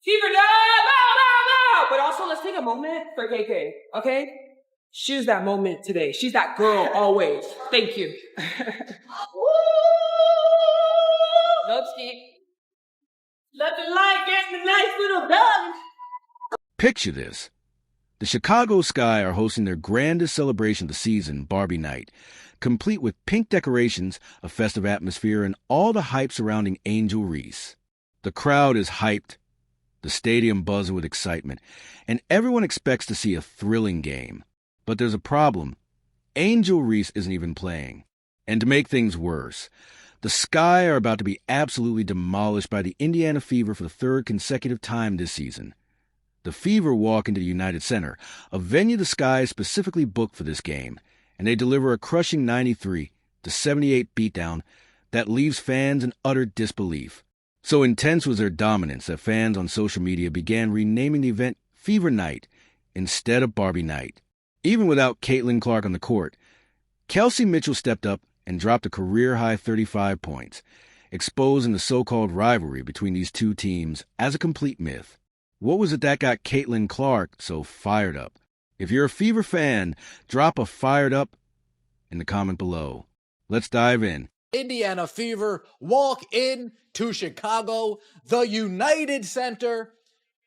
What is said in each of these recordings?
Fever dub! Bow, bow, bow! But also, let's take a moment for KK, okay? She's that moment today. She's that girl always. Thank you. Love Steve. Let the light get the nice little dog. Picture this. The Chicago Sky are hosting their grandest celebration of the season, Barbie Night, complete with pink decorations, a festive atmosphere, and all the hype surrounding Angel Reese. The crowd is hyped, the stadium buzzing with excitement, and everyone expects to see a thrilling game. But there's a problem. Angel Reese isn't even playing. And to make things worse, the Sky are about to be absolutely demolished by the Indiana Fever for the third consecutive time this season. The Fever walk into the United Center, a venue the Sky specifically booked for this game, and they deliver a crushing 93-78 beatdown that leaves fans in utter disbelief. So intense was their dominance that fans on social media began renaming the event Fever Night instead of Barbie Night. Even without Caitlin Clark on the court, Kelsey Mitchell stepped up and dropped a career-high 35 points, exposing the so-called rivalry between these two teams as a complete myth. What was it that got Caitlin Clark so fired up? If you're a Fever fan, drop a fired up in the comment below. Let's dive in. Indiana Fever walk in to Chicago, the United Center,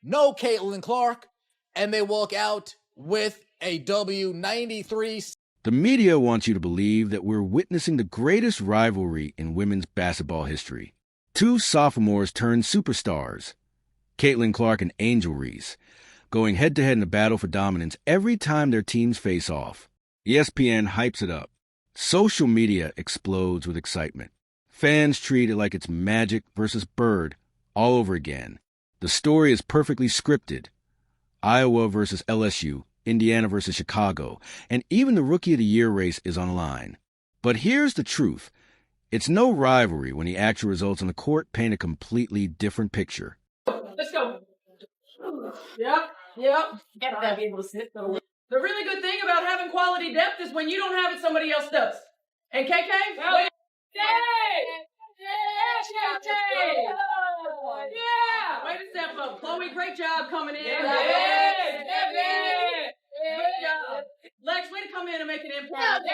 no Caitlin Clark, and they walk out with a W93. The media wants you to believe that we're witnessing the greatest rivalry in women's basketball history. Two sophomores turned superstars, Caitlin Clark and Angel Reese, going head-to-head in a battle for dominance every time their teams face off. ESPN hypes it up. Social media explodes with excitement. Fans treat it like it's Magic versus Bird all over again. The story is perfectly scripted. Iowa versus LSU, Indiana versus Chicago, and even the Rookie of the Year race is on the line. But here's the truth. It's no rivalry when the actual results on the court paint a completely different picture. Let's go. Yep. Gotta be able to sit. The really good thing about having quality depth is when you don't have it, somebody else does. And KK? Wait. Yeah! Way to step up. Chloe, great job coming in. Great job. Lex, way to come in and make an impact.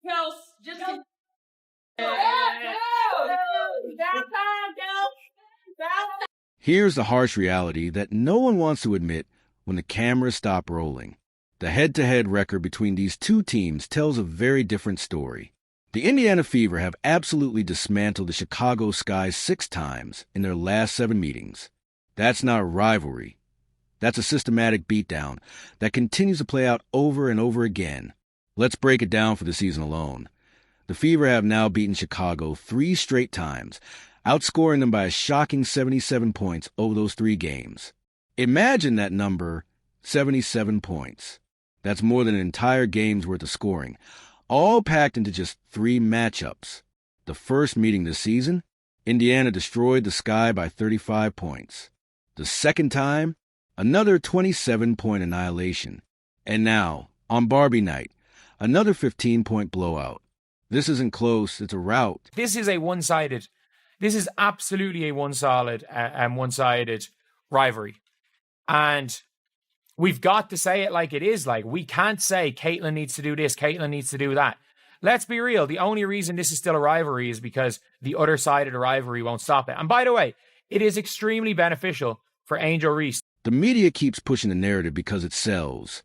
Kels, just... Here's the harsh reality that no one wants to admit when the cameras stop rolling. The head-to-head record between these two teams tells a very different story. The Indiana Fever have absolutely dismantled the Chicago Sky 6 times in their last 7 meetings. That's not a rivalry. That's a systematic beatdown that continues to play out over and over again. Let's break it down for the season alone. The Fever have now beaten Chicago 3 straight times, outscoring them by a shocking 77 points over those 3 games. Imagine that number, 77 points. That's more than an entire game's worth of scoring, all packed into just 3 matchups. The first meeting this season, Indiana destroyed the Sky by 35 points. The second time, another 27-point annihilation. And now, on Barbie Night, another 15-point blowout. This isn't close, it's a rout. This is absolutely a one-sided rivalry. And we've got to say it like it is. Like, we can't say Caitlin needs to do this, Caitlin needs to do that. Let's be real. The only reason this is still a rivalry is because the other side of the rivalry won't stop it. And by the way, it is extremely beneficial for Angel Reese. The media keeps pushing the narrative because it sells.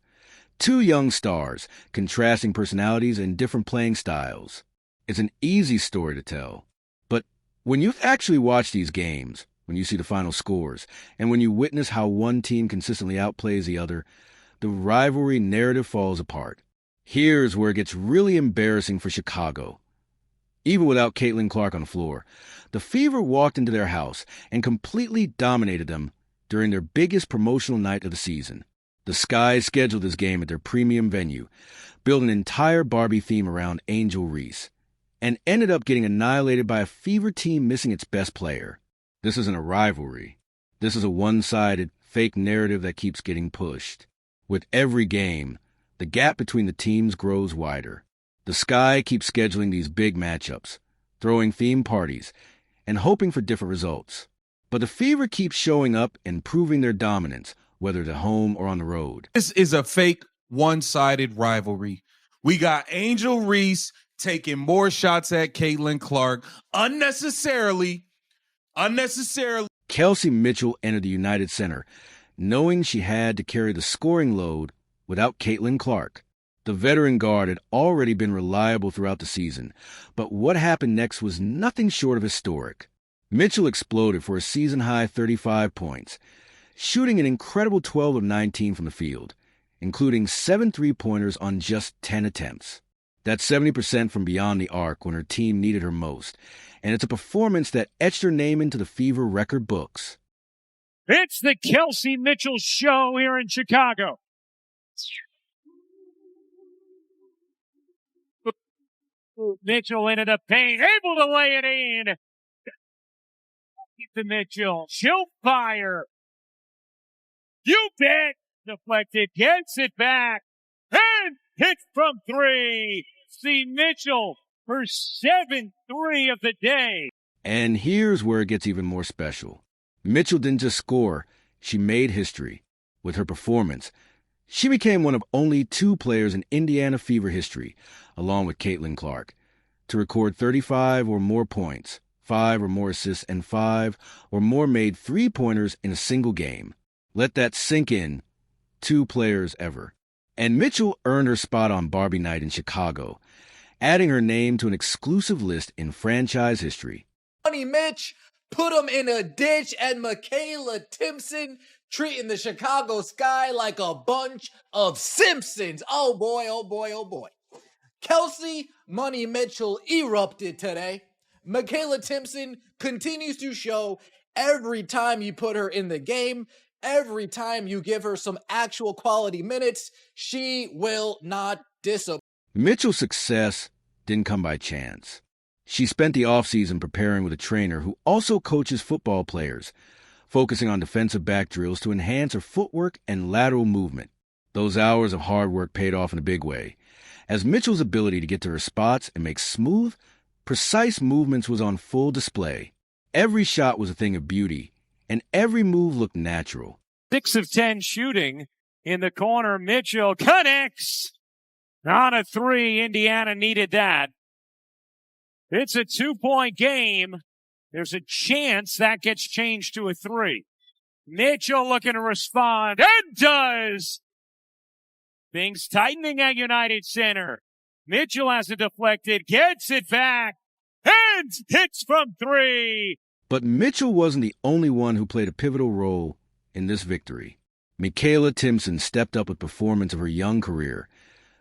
2 young stars, contrasting personalities and different playing styles. It's an easy story to tell. But when you actually watch these games, when you see the final scores, and when you witness how one team consistently outplays the other, the rivalry narrative falls apart. Here's where it gets really embarrassing for Chicago. Even without Caitlin Clark on the floor, the Fever walked into their house and completely dominated them during their biggest promotional night of the season. The Sky scheduled this game at their premium venue, built an entire Barbie theme around Angel Reese, and ended up getting annihilated by a Fever team missing its best player. This isn't a rivalry. This is a one-sided, fake narrative that keeps getting pushed. With every game, the gap between the teams grows wider. The Sky keeps scheduling these big matchups, throwing theme parties, and hoping for different results. But the Fever keeps showing up and proving their dominance, whether at home or on the road. This is a fake one-sided rivalry. We got Angel Reese taking more shots at Caitlin Clark unnecessarily. Kelsey Mitchell entered the United Center, knowing she had to carry the scoring load without Caitlin Clark. The veteran guard had already been reliable throughout the season, but what happened next was nothing short of historic. Mitchell exploded for a season-high 35 points, shooting an incredible 12 of 19 from the field, including 7 three-pointers on just 10 attempts. That's 70% from beyond the arc when her team needed her most, and it's a performance that etched her name into the Fever record books. It's the Kelsey Mitchell Show here in Chicago. Mitchell into the paint, able to lay it in. To Mitchell, she'll fire. You bet. Deflected, gets it back, and hits from three. See Mitchell, her 7th three of the day. And here's where it gets even more special. Mitchell didn't just score, she made history. With her performance, she became one of only 2 players in Indiana Fever history, along with Caitlin Clark, to record 35 or more points, 5 or more assists, and 5 or more made three-pointers in a single game. Let that sink in. 2 players ever. And Mitchell earned her spot on Barbie Night in Chicago, adding her name to an exclusive list in franchise history. Money Mitch put him in a ditch, and Michaela Timpson treating the Chicago Sky like a bunch of Simpsons. Oh boy, oh boy, oh boy. Kelsey Money Mitchell erupted today. Michaela Timpson continues to show every time you put her in the game, every time you give her some actual quality minutes, she will not disappoint. Mitchell's success didn't come by chance. She spent the offseason preparing with a trainer who also coaches football players, focusing on defensive back drills to enhance her footwork and lateral movement. Those hours of hard work paid off in a big way, as Mitchell's ability to get to her spots and make smooth, precise movements was on full display. Every shot was a thing of beauty, and every move looked natural. 6 of 10 shooting in the corner. Mitchell connects on a 3. Indiana needed that. It's a 2-point game. There's a chance that gets changed to a 3. Mitchell looking to respond, and does. Things tightening at United Center. Mitchell has it deflected, gets it back, and hits from 3. But Mitchell wasn't the only one who played a pivotal role in this victory. Michaela Timpson stepped up with performance of her young career,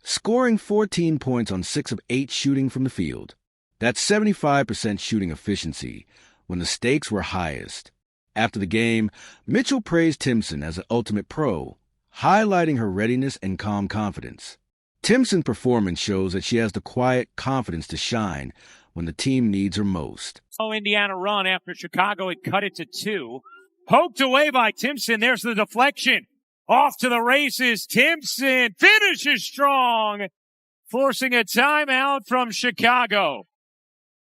scoring 14 points on 6 of 8 shooting from the field. That's 75% shooting efficiency when the stakes were highest. After the game, Mitchell praised Timpson as an ultimate pro, highlighting her readiness and calm confidence. Timpson's performance shows that she has the quiet confidence to shine when the team needs her most. Indiana run after Chicago had cut it to 2. Poked away by Timpson. There's the deflection. Off to the races. Timpson finishes strong, forcing a timeout from Chicago.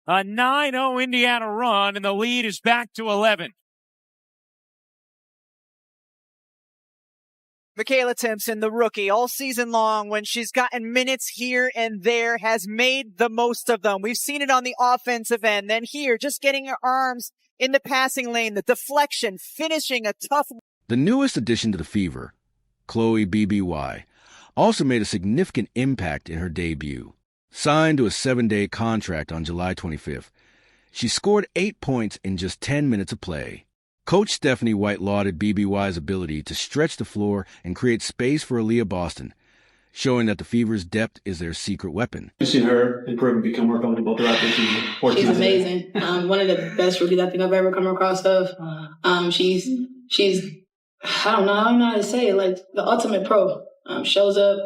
A 9-0 Indiana run, and the lead is back to 11. Michaela Timpson, the rookie, all season long, when she's gotten minutes here and there, has made the most of them. We've seen it on the offensive end. Then here, just getting her arms in the passing lane, the deflection, finishing a tough. The newest addition to the Fever, Chloe BBY, also made a significant impact in her debut. Signed to a 7-day contract on July 25th, she scored 8 points in just 10 minutes of play. Coach Stephanie White lauded BBY's ability to stretch the floor and create space for Aaliyah Boston, showing that the Fever's depth is their secret weapon. You've seen her improve and become more comfortable throughout this season. She's amazing. One of the best rookies I think I've ever come across of. She's I don't know how to say it, like the ultimate pro. Shows up,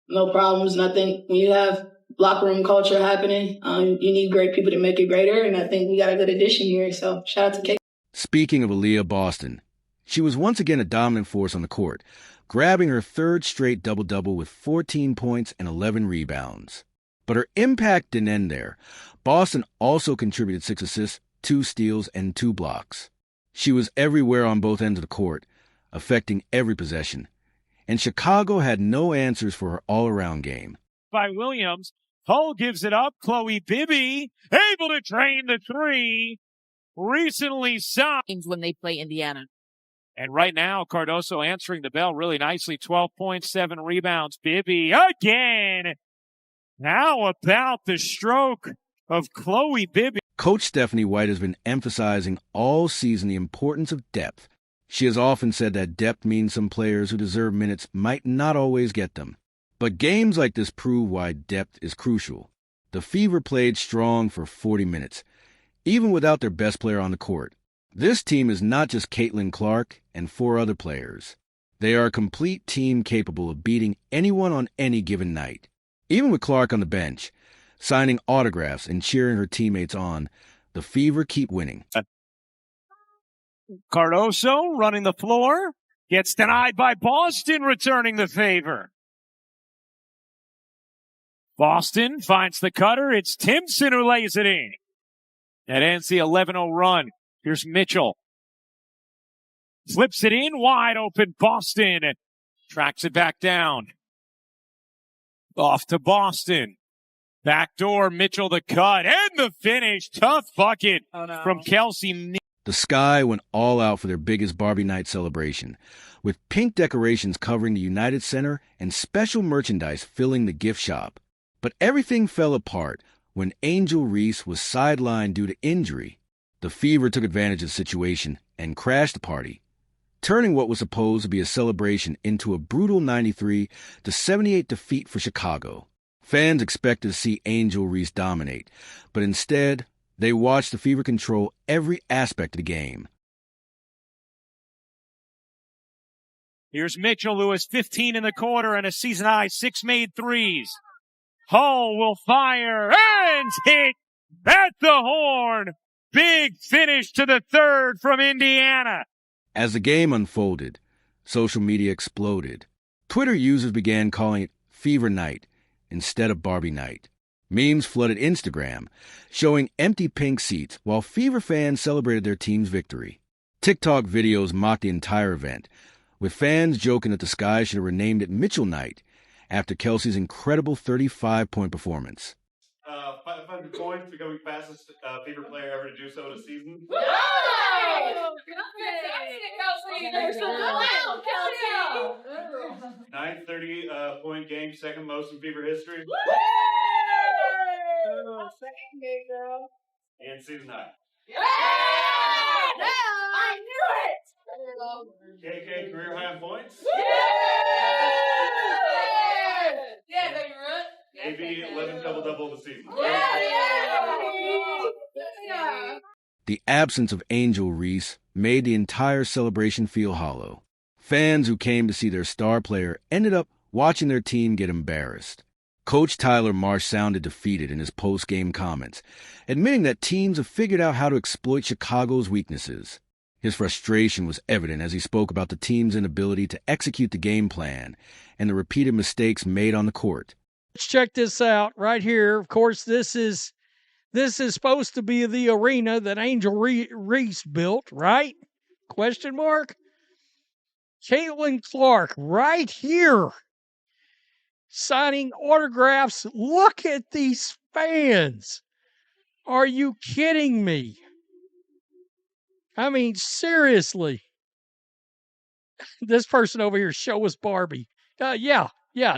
no problems. And I think when you have locker room culture happening, you need great people to make it greater. And I think we got a good addition here. So shout out to Kate. Speaking of Aaliyah Boston, she was once again a dominant force on the court, grabbing her 3rd straight double-double with 14 points and 11 rebounds. But her impact didn't end there. Boston also contributed 6 assists 2 steals, and 2 blocks. She was everywhere on both ends of the court, affecting every possession. And Chicago had no answers for her all-around game. By Williams. Hull gives it up. Chloe Bibby able to drain the three. Recently signed. When they play Indiana. And right now, Cardoso answering the bell really nicely. 12.7 rebounds. Bibby again. How about the stroke of Chloe Bibby? Coach Stephanie White has been emphasizing all season the importance of depth. She has often said that depth means some players who deserve minutes might not always get them. But games like this prove why depth is crucial. The Fever played strong for 40 minutes, even without their best player on the court. This team is not just Caitlin Clark and 4 other players. They are a complete team capable of beating anyone on any given night. Even with Clark on the bench, signing autographs and cheering her teammates on, the Fever keep winning. Cardoso running the floor. Gets denied by Boston, returning the favor. Boston finds the cutter. It's Timpson who lays it in. That ends the 11-0 run. Here's Mitchell. Flips it in, wide open Boston. Tracks it back down. Off to Boston. Backdoor, Mitchell the cut. And the finish. Tough bucket from Kelsey. The Sky went all out for their biggest Barbie night celebration, with pink decorations covering the United Center and special merchandise filling the gift shop. But everything fell apart when Angel Reese was sidelined due to injury. The Fever took advantage of the situation and crashed the party, turning what was supposed to be a celebration into a brutal 93-78 defeat for Chicago. Fans expected to see Angel Reese dominate, but instead, they watched the Fever control every aspect of the game. Here's Mitchell, who has 15 in the quarter and a season-high 6 made threes. Hull will fire and hit at the horn. Big finish to the third from Indiana. As the game unfolded, social media exploded. Twitter users began calling it Fever Night instead of Barbie Night. Memes flooded Instagram, showing empty pink seats while Fever fans celebrated their team's victory. TikTok videos mocked the entire event, with fans joking that the Sky should have renamed it Mitchell Night after Kelsey's incredible 35-point performance. 500 points, becoming fastest Fever player ever to do so in a season. Woo! Ninth 30-point game, second most in Fever history. And season high. I knew it! KK career high in points. Yeah, baby, Ruth. AB 11 double-double the season. Yeah. The absence of Angel Reese made the entire celebration feel hollow. Fans who came to see their star player ended up watching their team get embarrassed. Coach Tyler Marsh sounded defeated in his post-game comments, admitting that teams have figured out how to exploit Chicago's weaknesses. His frustration was evident as he spoke about the team's inability to execute the game plan and the repeated mistakes made on the court. Let's check this out right here. Of course, this is supposed to be the arena that Angel Reese built, right? Question mark? Caitlin Clark right here signing autographs. Look at these fans. Are you kidding me? I mean, seriously. This person over here, show us Barbie. Yeah,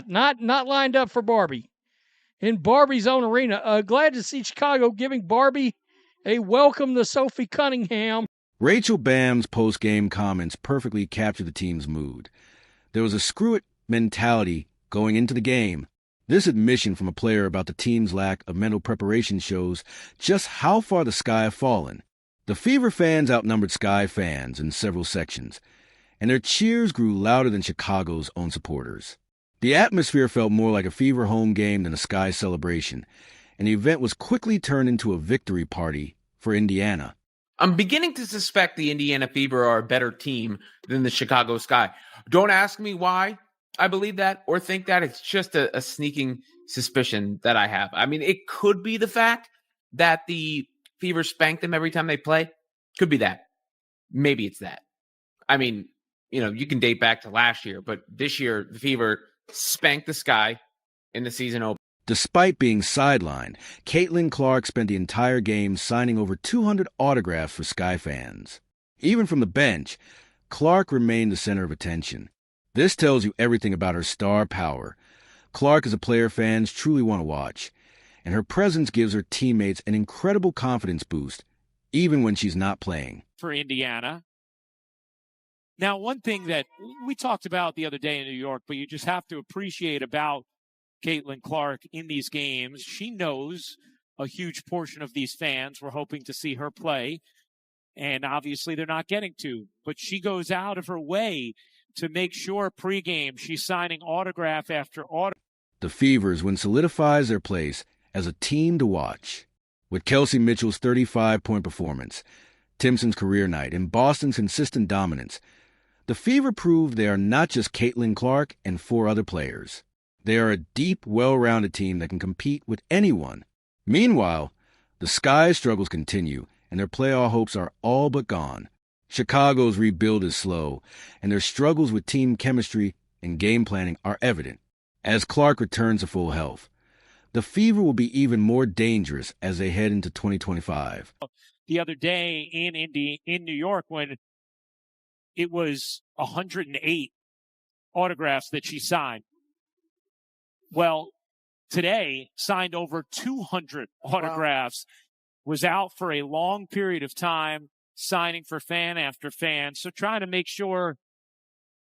not lined up for Barbie. In Barbie's own arena. Glad to see Chicago giving Barbie a welcome to Sophie Cunningham. Rachel Bam's post-game comments perfectly captured the team's mood. There was a screw-it mentality going into the game. This admission from a player about the team's lack of mental preparation shows just how far the Sky have fallen. The Fever fans outnumbered Sky fans in several sections, and their cheers grew louder than Chicago's own supporters. The atmosphere felt more like a Fever home game than a Sky celebration, and the event was quickly turned into a victory party for Indiana. I'm beginning to suspect the Indiana Fever are a better team than the Chicago Sky. Don't ask me why I believe that or think that. It's just a sneaking suspicion that I have. I mean, it could be the fact that the Fever spank them every time they play? Could be that. Maybe it's that. I mean, you can date back to last year, but this year, the Fever spanked the Sky in the season opener. Despite being sidelined, Caitlin Clark spent the entire game signing over 200 autographs for Sky fans. Even from the bench, Clark remained the center of attention. This tells you everything about her star power. Clark is a player fans truly want to watch, and her presence gives her teammates an incredible confidence boost, even when she's not playing. For Indiana. Now, one thing that we talked about the other day in New York, but you just have to appreciate about Caitlin Clark in these games, she knows a huge portion of these fans were hoping to see her play, and obviously they're not getting to. But she goes out of her way to make sure pregame she's signing autograph after autograph. The Fevers solidifies their place as a team to watch. With Kelsey Mitchell's 35-point performance, Timpson's career night, and Boston's consistent dominance, the Fever prove they are not just Caitlin Clark and 4 other players. They are a deep, well-rounded team that can compete with anyone. Meanwhile, the Sky's struggles continue, and their playoff hopes are all but gone. Chicago's rebuild is slow, and their struggles with team chemistry and game planning are evident. As Clark returns to full health, the Fever will be even more dangerous as they head into 2025. The other day in New York, when it was 108 autographs that she signed. Well, today signed over 200 autographs, was out for a long period of time, signing for fan after fan. So trying to make sure,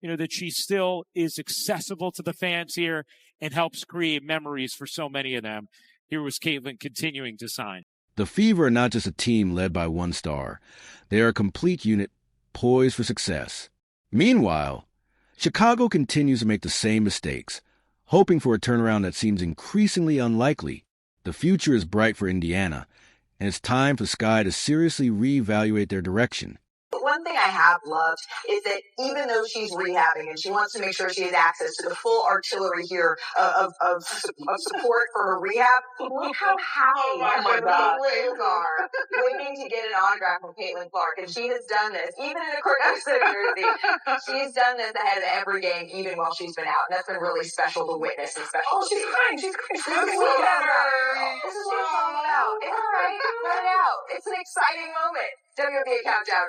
that she still is accessible to the fans here and helps create memories for so many of them. Here was Caitlin continuing to sign. The Fever are not just a team led by one star. They are a complete unit poised for success. Meanwhile, Chicago continues to make the same mistakes, hoping for a turnaround that seems increasingly unlikely. The future is bright for Indiana, and it's time for Sky to seriously reevaluate their direction. One thing I have loved is that even though she's rehabbing and she wants to make sure she has access to the full artillery here of support for her rehab, look how happy the fans are waiting to get an autograph from Caitlin Clark. And she has done this, even in a Cornhusker jersey. She's done this ahead of every game, even while she's been out. And that's been really special to witness. And special. Oh, she's crying. She's crying. Look at her. This is what it's all about. It's all right. Let it out. It's an exciting moment. WNBA Countdown.